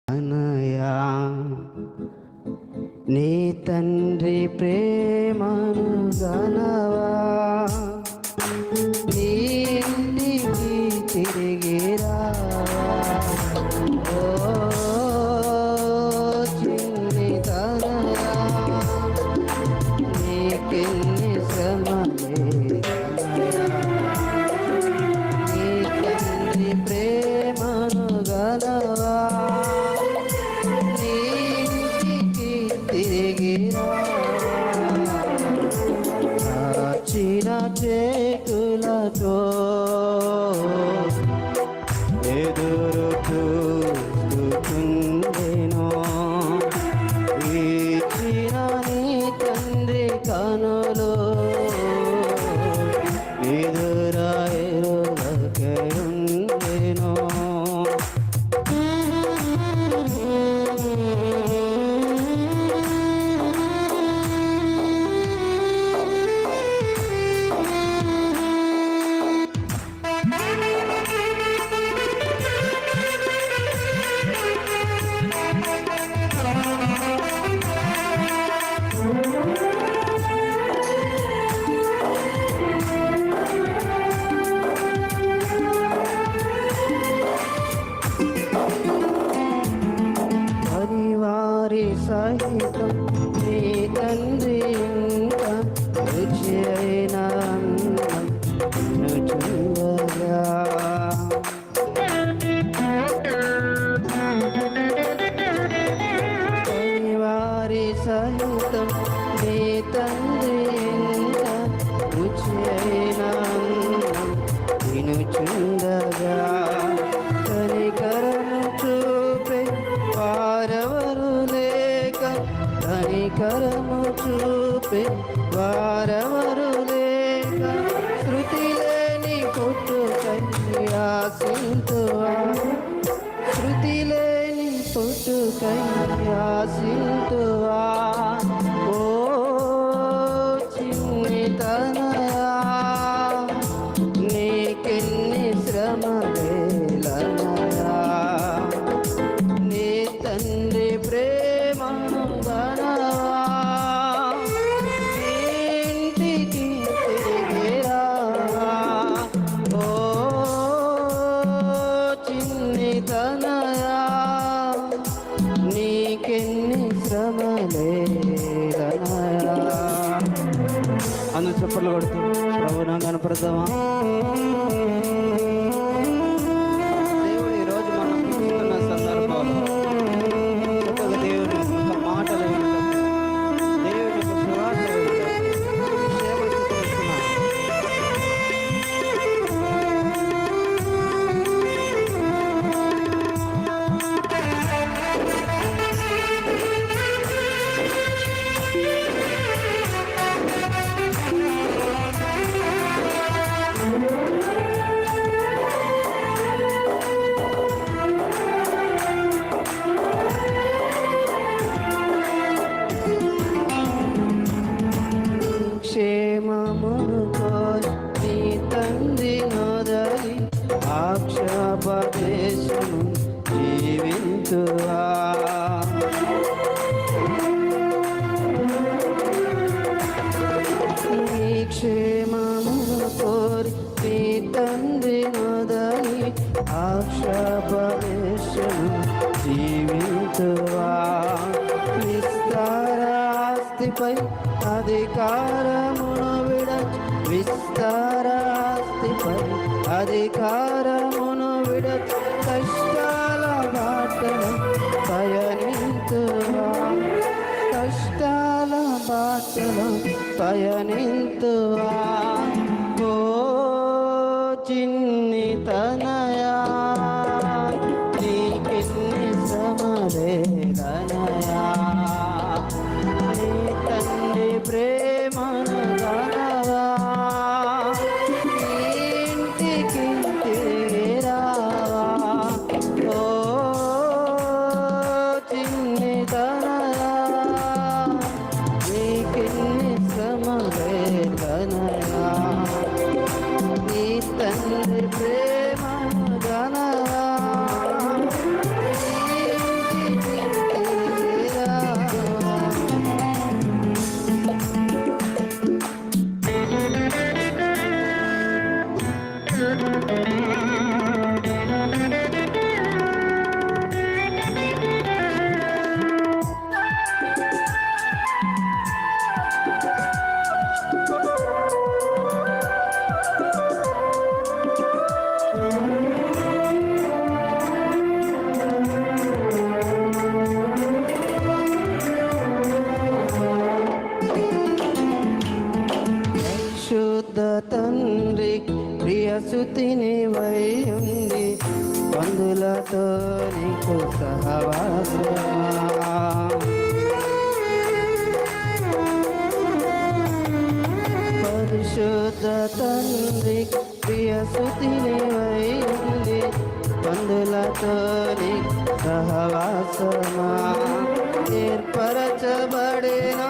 అనయా నీ తండ్రి ప్రేమను గనవా, నీ ఇంటికి తిరిగి రావా. ఓ చిన్ని తనయా, నీకెన్ని శ్రమలే, నీ తండ్రి ప్రేమను గనవా, చిన్న చేతులతో ఎదురు చూస్తుండెను ఇచ్చిన నీ తండ్రి కనులు ఎదురాయరులకే ఉండెను. సహితం నీ తండ్రి ఇంకా రుచి అయిన చూడగా, వారి సహితం నీ తండ్రి ఇంకా రుచి అయిన చూడగా, కనికరము చూపే వారెవరు లేక, కనికరము చూపే వారెవరు లేక, శృతి లేని పుట్టుకై ఆశింతువా, శృతి లేని పుట్టుకై ఆశింతువా. ఓ చిన్ని తనయా, నీకెన్ని శ్రమలేలనయా, నీ తండ్రి ప్రేమను గనవా, ఇంటికి తిరిగి రావా. ఓ చిన్ని తనయా, నీకెన్ని శ్రమలేలనయా. అందరూ చప్పట్లు కొడుతూ ప్రభువును కనపడతామా. దేవుడు ఈరోజు మనం చూస్తున్న సందర్భంలో దేవుని మాటలు వినడం, దేవుని సువార్త వినడం, సేవలు చేస్తున్నాం. క్షేమమును కోరి నీ తండ్రి నొదలి ఆక్షేపదేశము జీవింతువా, నీ క్షేమమును కోరి నీ తండ్రి నొదలి ఆక్షేపదేశము జీవింతువా. విస్తారాస్తిపై అధికారమును విడచి, విస్తారాస్తిపై అధికారమును విడచి, కష్టాల బాటను పయనింతువా, కష్టాల బాటను పయనింతువా. ఓ చిన్ని తనయా, నీకెన్ని శ్రమలేలనయా, నీ తండ్రి ప్రేమను గనవా, ఇంటికి తిరిగి రావా. ఓ చిన్ని తనయా, నీకెన్ని శ్రమలే నీకు సహవాసమా పరిశుద్ధ తండ్రి ప్రియ సుతిని వైలి బంధులతో సహవాసమా ఏర్పరచబడిన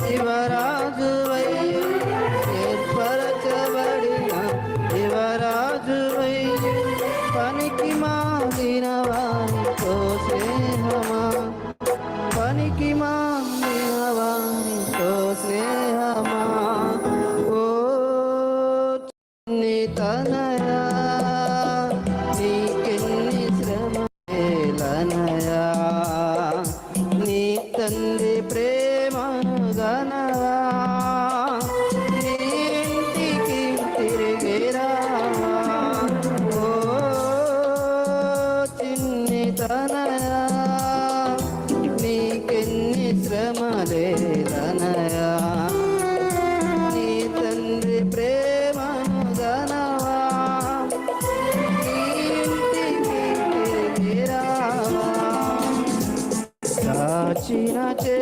యువరాజు వైలి ఏర్పరచబడిన యువరాజు వైలి పనికి మాలిన వారితో స్నేహమా పనికి మాలిన వారితో స్నేహమా ఓ చిన్ని తనయా నీకెన్ని శ్రమేలనయా నీ తండ్రి ప్రేమను గనవా నీ ఇంటికి తిరిగిరా ఓ చిన్ని తనయా నీకెన్ని శ్రమలేదనయా నీ తండ్రి ప్రేమను గనవా నీ ఇంటికి తిరిగిరావా చాచిన చే